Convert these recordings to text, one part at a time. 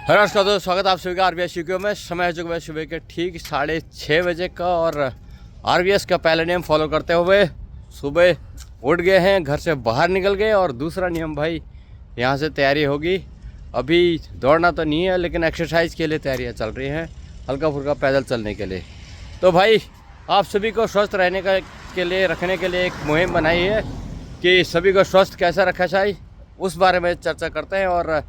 नमस्कार दोस्तों, स्वागत है आप सभी का आरबीएस यूके में। समय है चुका है सुबह के ठीक 6:30 बजे का और आरबीएस का पहला नियम फॉलो करते हुए सुबह उठ गए हैं, घर से बाहर निकल गए। और दूसरा नियम भाई, यहाँ से तैयारी होगी। अभी दौड़ना तो नहीं है लेकिन एक्सरसाइज के लिए तैयारियाँ चल रही हैं, हल्का फुल्का पैदल चलने के लिए। तो भाई आप सभी को स्वस्थ रहने के लिए रखने के लिए एक मुहिम बनाई है कि सभी को स्वस्थ कैसे रखा जाए, उस बारे में चर्चा करते हैं और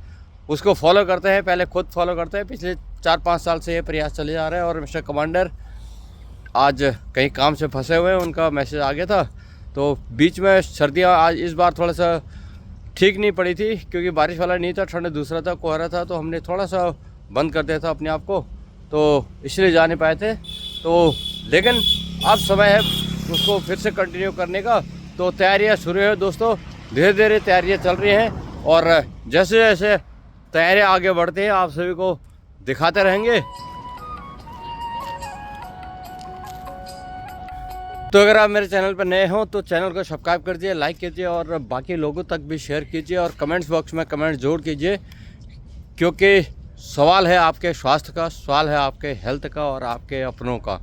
उसको फॉलो करते हैं। पहले खुद फॉलो करते हैं, पिछले 4-5 साल से ये प्रयास चले जा रहे हैं। और मिस्टर कमांडर आज कहीं काम से फंसे हुए हैं, उनका मैसेज आ गया था। तो बीच में सर्दियाँ आज इस बार थोड़ा सा ठीक नहीं पड़ी थी क्योंकि बारिश वाला नहीं था, ठंड दूसरा था, कोहरा था। तो हमने थोड़ा सा बंद कर दिया था अपने आप को, तो इसलिए जा नहीं पाए थे। तो लेकिन अब समय है उसको फिर से कंटिन्यू करने का। तो तैयारियाँ शुरू है दोस्तों, धीरे धीरे तैयारियाँ चल रही हैं और जैसे जैसे तैयारियां आगे बढ़ते हैं आप सभी को दिखाते रहेंगे। तो अगर आप मेरे चैनल पर नए हो तो चैनल को सब्सक्राइब कर दीजिए, लाइक कीजिए और बाकी लोगों तक भी शेयर कीजिए और कमेंट्स बॉक्स में कमेंट जोड़ कीजिए, क्योंकि सवाल है आपके स्वास्थ्य का, सवाल है आपके हेल्थ का और आपके अपनों का।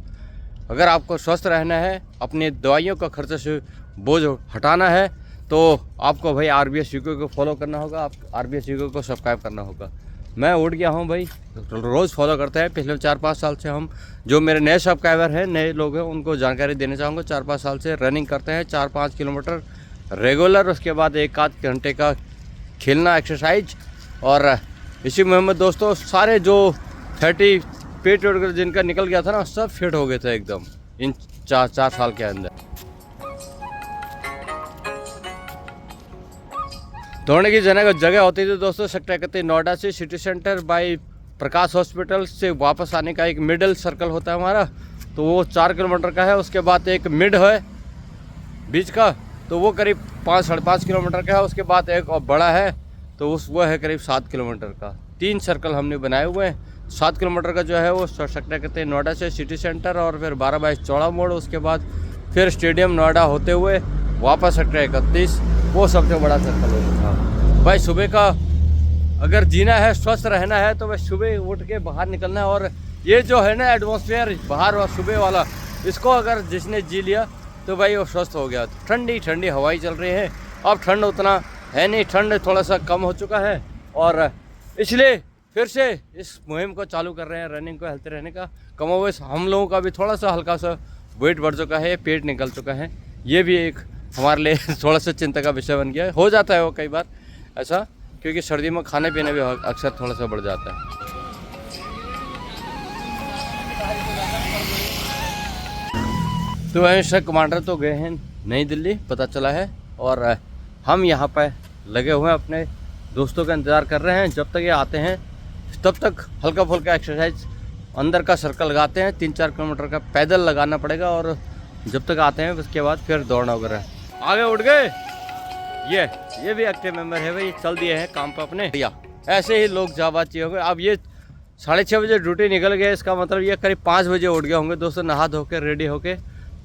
अगर आपको स्वस्थ रहना है, अपनी दवाइयों का खर्चे से बोझ हटाना है, तो आपको भाई आरबीएस यूके को फॉलो करना होगा, आप आरबीएस यूके को सब्सक्राइब करना होगा। मैं उठ गया हूँ भाई, रोज़ फॉलो करते हैं पिछले 4-5 साल से। हम जो मेरे नए सब्सक्राइबर हैं, नए लोग हैं, उनको जानकारी देना चाहूँगा। 4-5 साल से रनिंग करते हैं, 4-5 किलोमीटर रेगुलर, उसके बाद 1-8 घंटे का खेलना एक्सरसाइज। और इसी मुहिम में दोस्तों सारे जो 30 पेट वेट जिनका निकल गया था ना, सब फिट हो गए थे एकदम इन 4 साल के अंदर। दौड़ने की जगह होती थी दोस्तों सेक्टर 31 नोएडा से सिटी सेंटर बाय प्रकाश हॉस्पिटल से वापस आने का एक मिडिल सर्कल होता है हमारा, तो वो 4 किलोमीटर का है। उसके बाद एक मिड है बीच का, तो वो करीब 5-5.5 किलोमीटर का है। उसके बाद एक और बड़ा है, तो वो है करीब 7 किलोमीटर का। 3 सर्कल हमने बनाए हुए हैं। 7 किलोमीटर का जो है वो सेक्टर 31 नोएडा से सिटी सेंटर और फिर 12/22 चौड़ा मोड़, उसके बाद फिर स्टेडियम नोएडा होते हुए वापस सेक्टर 31, वो सबसे बड़ा सर्कल होता था। भाई सुबह का अगर जीना है, स्वस्थ रहना है, तो भाई सुबह उठ के बाहर निकलना है। और ये जो है ना एटमॉस्फेयर बाहर और सुबह वाला, इसको अगर जिसने जी लिया तो भाई वो स्वस्थ हो गया। ठंडी ठंडी हवाई चल रही है, अब ठंड उतना है नहीं, ठंड थोड़ा सा कम हो चुका है और इसलिए फिर से इस मुहिम को चालू कर रहे हैं, रनिंग को हेल्थी रहने का। कमोवेश हम लोगों का भी थोड़ा सा हल्का सा वेट बढ़ चुका है, पेट निकल चुका है। ये भी एक हमारे लिए थोड़ा सा चिंता का विषय बन गया है। हो जाता है वो कई बार ऐसा, क्योंकि सर्दी में खाने पीने भी अक्सर थोड़ा सा बढ़ जाता है। तो मिस्टर कमांडर तो गए हैं नई दिल्ली, पता चला है, और हम यहाँ पर लगे हुए हैं अपने दोस्तों का इंतज़ार कर रहे हैं। जब तक ये आते हैं तब तक हल्का फुल्का एक्सरसाइज अंदर का सर्कल लगाते हैं, 3-4 किलोमीटर का पैदल लगाना पड़ेगा। और जब तक आते हैं उसके बाद फिर दौड़ना वगैरह। आगे उठ गए, ये भी एक्टिव मेंबर है भाई, चल दिए हैं काम पर अपने। ऐसे ही लोग जाबाजी हो गए। अब ये 6:30 बजे ड्यूटी निकल गए, इसका मतलब ये करीब 5 बजे उठ गए होंगे दोस्तों, नहा धो के रेडी होके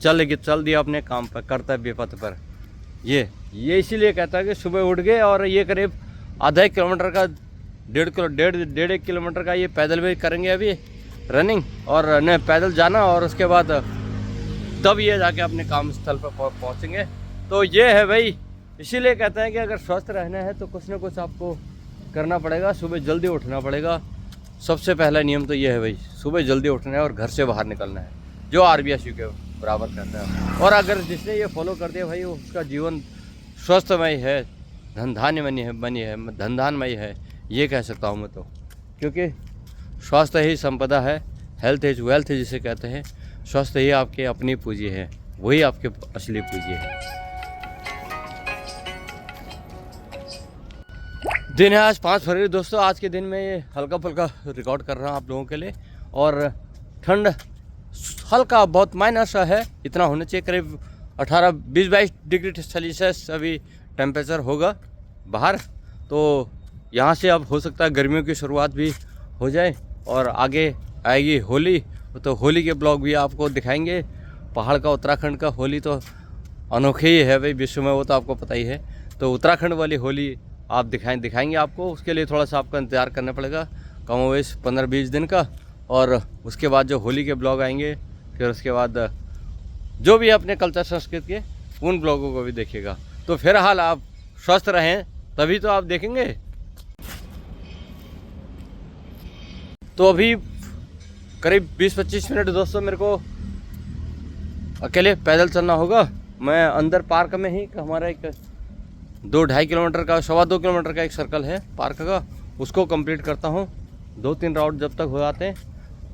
चल दिया अपने काम पर, कर्तव्य पथ पर। ये इसीलिए कहता है कि सुबह उठ गए और ये करीब आधा 1 किलोमीटर का 1.5 किलोमीटर का ये पैदल भी करेंगे अभी रनिंग, और न पैदल जाना, और उसके बाद तब ये जाके अपने काम स्थल पर पहुँचेंगे। तो ये है भाई, इसीलिए कहते हैं कि अगर स्वस्थ रहना है तो कुछ ना कुछ आपको करना पड़ेगा, सुबह जल्दी उठना पड़ेगा। सबसे पहला नियम तो ये है भाई, सुबह जल्दी उठना है और घर से बाहर निकलना है, जो आरबीएस यूके बराबर करता है। और अगर जिसने ये फॉलो कर दिया भाई, उसका जीवन स्वस्थमय है, धनधानमय है, ये कह सकता हूँ मैं तो। क्योंकि स्वास्थ्य ही संपदा है, हेल्थ इज वेल्थ जिसे कहते हैं। स्वास्थ्य ही आपकी अपनी पूंजी है, वही आपके असली पूंजी है। दिन है आज 5 फरवरी दोस्तों। आज के दिन में ये हल्का फुल्का रिकॉर्ड कर रहा हूँ आप लोगों के लिए। और ठंड हल्का बहुत माइनर सा है, इतना होना चाहिए, करीब 18-22 डिग्री सेल्सियस अभी टेम्परेचर होगा बाहर। तो यहाँ से अब हो सकता है गर्मियों की शुरुआत भी हो जाए और आगे आएगी होली। तो होली के ब्लॉग भी आपको दिखाएंगे। पहाड़ का, उत्तराखंड का होली तो अनोखे ही है भाई विश्व में, वो तो आपको पता ही है। तो उत्तराखंड वाली होली आप दिखाएंगे आपको, उसके लिए थोड़ा सा आपका इंतज़ार करना पड़ेगा। कमोवेश 15-20 दिन का। और उसके बाद जो होली के ब्लॉग आएंगे, फिर उसके बाद जो भी अपने कल्चर संस्कृति के उन ब्लॉगों को भी देखिएगा। तो फिलहाल आप स्वस्थ रहें तभी तो आप देखेंगे। तो अभी करीब 20-25 मिनट दोस्तों मेरे को अकेले पैदल चलना होगा। मैं अंदर पार्क में ही, हमारा एक 2-2.5 किलोमीटर का, 2.25 किलोमीटर का एक सर्कल है पार्क का, उसको कंप्लीट करता हूँ। 2-3 राउंड जब तक हो जाते हैं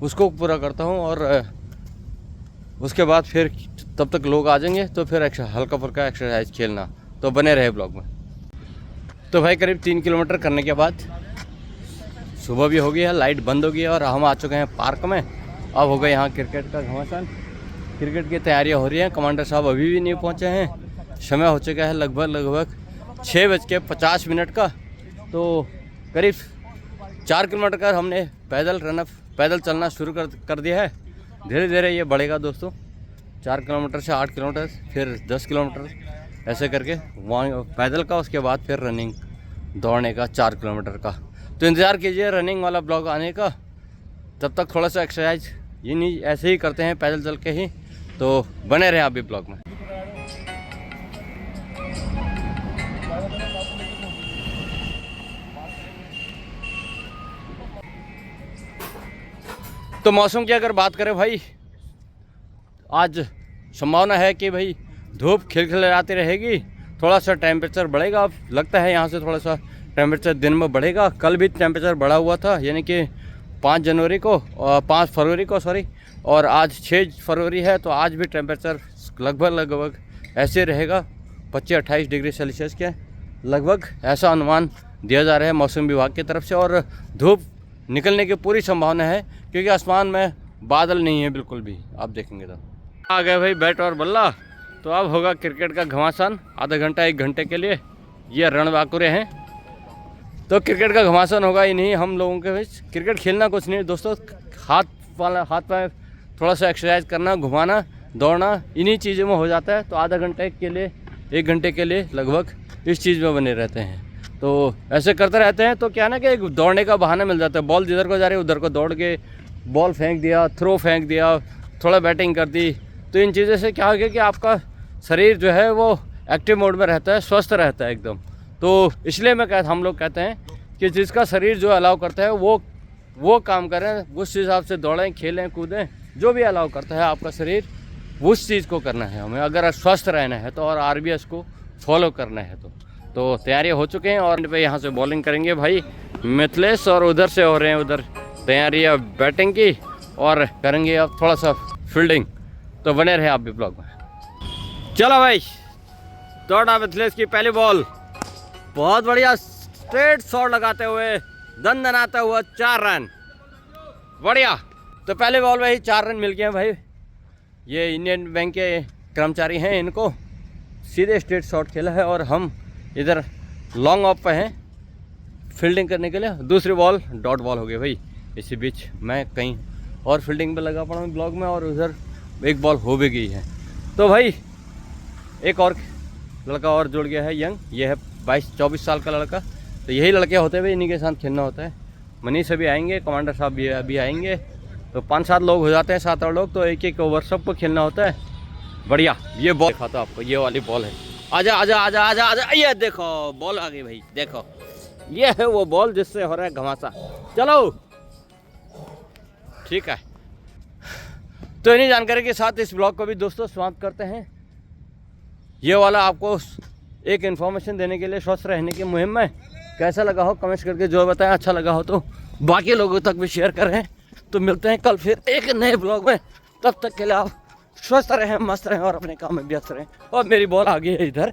उसको पूरा करता हूँ। और उसके बाद फिर तब तक लोग आ जाएंगे तो फिर हल्का फुल्का एक्सरसाइज खेलना। तो बने रहे ब्लॉग में। तो भाई करीब 3 किलोमीटर करने के बाद सुबह भी हो गई है, लाइट बंद हो गई है और हम आ चुके हैं पार्क में। अब हो गए यहाँ क्रिकेट का घमासान। क्रिकेट की तैयारियाँ हो रही हैं। कमांडर साहब अभी भी नहीं पहुँचे हैं। समय हो चुका है लगभग 6:50 का। तो करीब 4 किलोमीटर का हमने पैदल चलना शुरू कर दिया है। धीरे धीरे ये बढ़ेगा दोस्तों। 4 किलोमीटर से 8 किलोमीटर, फिर 10 किलोमीटर, ऐसे करके वहाँ पैदल का, उसके बाद फिर रनिंग दौड़ने का 4 किलोमीटर का। तो इंतज़ार कीजिए रनिंग वाला ब्लॉग आने का। तब तक थोड़ा सा एक्सरसाइज ये नहीं ऐसे ही करते हैं पैदल चल के ही। तो बने रहें आप भी ब्लॉग में। तो मौसम की अगर बात करें भाई, आज संभावना है कि भाई धूप खिलखिलाती रहेगी। थोड़ा सा टेम्परेचर बढ़ेगा। अब लगता है यहाँ से थोड़ा सा टेम्परेचर दिन में बढ़ेगा। कल भी टेम्परेचर बढ़ा हुआ था, यानी कि 5 फरवरी को सॉरी, और आज 6 फरवरी है। तो आज भी टेम्परेचर लगभग ऐसे रहेगा, 25-28 डिग्री सेल्सियस के लगभग, ऐसा अनुमान दिया जा रहा है मौसम विभाग की तरफ से। और धूप निकलने की पूरी संभावना है क्योंकि आसमान में बादल नहीं है बिल्कुल भी। आप देखेंगे तो आ गए भाई बैट और बल्ला। तो अब होगा क्रिकेट का घमासान आधा घंटा 1 घंटे के लिए। ये रणबांकुरे हैं तो क्रिकेट का घमासान होगा ही नहीं हम लोगों के बीच। क्रिकेट खेलना कुछ नहीं दोस्तों, हाथ पैर थोड़ा सा एक्सरसाइज करना, घुमाना, दौड़ना, इन्हीं चीज़ों में हो जाता है। तो आधा घंटे के लिए 1 घंटे के लिए लगभग इस चीज़ में बने रहते हैं। तो ऐसे करते रहते हैं तो क्या ना कि दौड़ने का बहाना मिल जाता है। बॉल जिधर को जा रही है उधर को दौड़ के बॉल फेंक दिया, थ्रो फेंक दिया, थोड़ा बैटिंग कर दी। तो इन चीज़ों से क्या हो गया कि आपका शरीर जो है वो एक्टिव मोड में रहता है, स्वस्थ रहता है एकदम। तो इसलिए हम लोग कहते हैं कि जिसका शरीर जो अलाउ करता है वो काम करें, उस हिसाब से दौड़ें, खेलें, कूदें, जो भी अलाउ करता है आपका शरीर, उस चीज़ को करना है हमें अगर स्वस्थ रहना है तो, और RBS को फॉलो करना है तो तैयारी हो चुके हैं। और पे यहाँ से बॉलिंग करेंगे भाई मिथिलेश, और उधर से हो रहे हैं उधर तैयारी है बैटिंग की, और करेंगे अब थोड़ा सा फील्डिंग। तो बने रहे आप भी ब्लॉग में। चलो भाई, दौड़ा मिथिलेश की पहली बॉल, बहुत बढ़िया स्ट्रेट शॉट लगाते हुए दनाता हुआ 4 रन, बढ़िया। तो पहले बॉल में ही 4 रन मिल गए हैं भाई। ये इंडियन बैंक के कर्मचारी हैं, इनको सीधे स्ट्रेट शॉट खेला है और हम इधर लॉन्ग ऑफ पे हैं फील्डिंग करने के लिए। दूसरी बॉल डॉट बॉल हो गई भाई। इसी बीच मैं कहीं और फील्डिंग पे लगा पड़ा हूँ ब्लॉग में, और उधर एक बॉल हो भी गई है। तो भाई एक और लड़का और जुड़ गया है यंग, ये है 22-24 साल का लड़का। तो यही लड़के होते हैं भाई, इन्हीं के साथ खेलना होता है। मनीष अभी आएंगे, कमांडर साहब भी अभी आएंगे, तो 5-7 लोग हो जाते हैं, 7-8 लोग। तो एक ओवर सबको खेलना होता है। बढ़िया। ये बॉल दिखाता आपको, ये वाली बॉल है। आजा आजा आजा आजा आजा, ये देखो बॉल आ गई भाई, देखो ये है वो बॉल जिससे हो रहा है घमासा। चलो ठीक है। तो इन्हीं जानकारी के साथ इस ब्लॉग को भी दोस्तों समाप्त करते हैं। ये वाला आपको एक इन्फॉर्मेशन देने के लिए स्वस्थ रहने की मुहिम में कैसा लगा हो कमेंट्स करके जो बताएं। अच्छा लगा हो तो बाकी लोगों तक भी शेयर करें। तो मिलते हैं कल फिर एक नए ब्लॉग में। तब तक के लिए आप स्वस्थ रहें, मस्त रहें और अपने काम में व्यस्त रहें। और मेरी बॉल आ गई है इधर।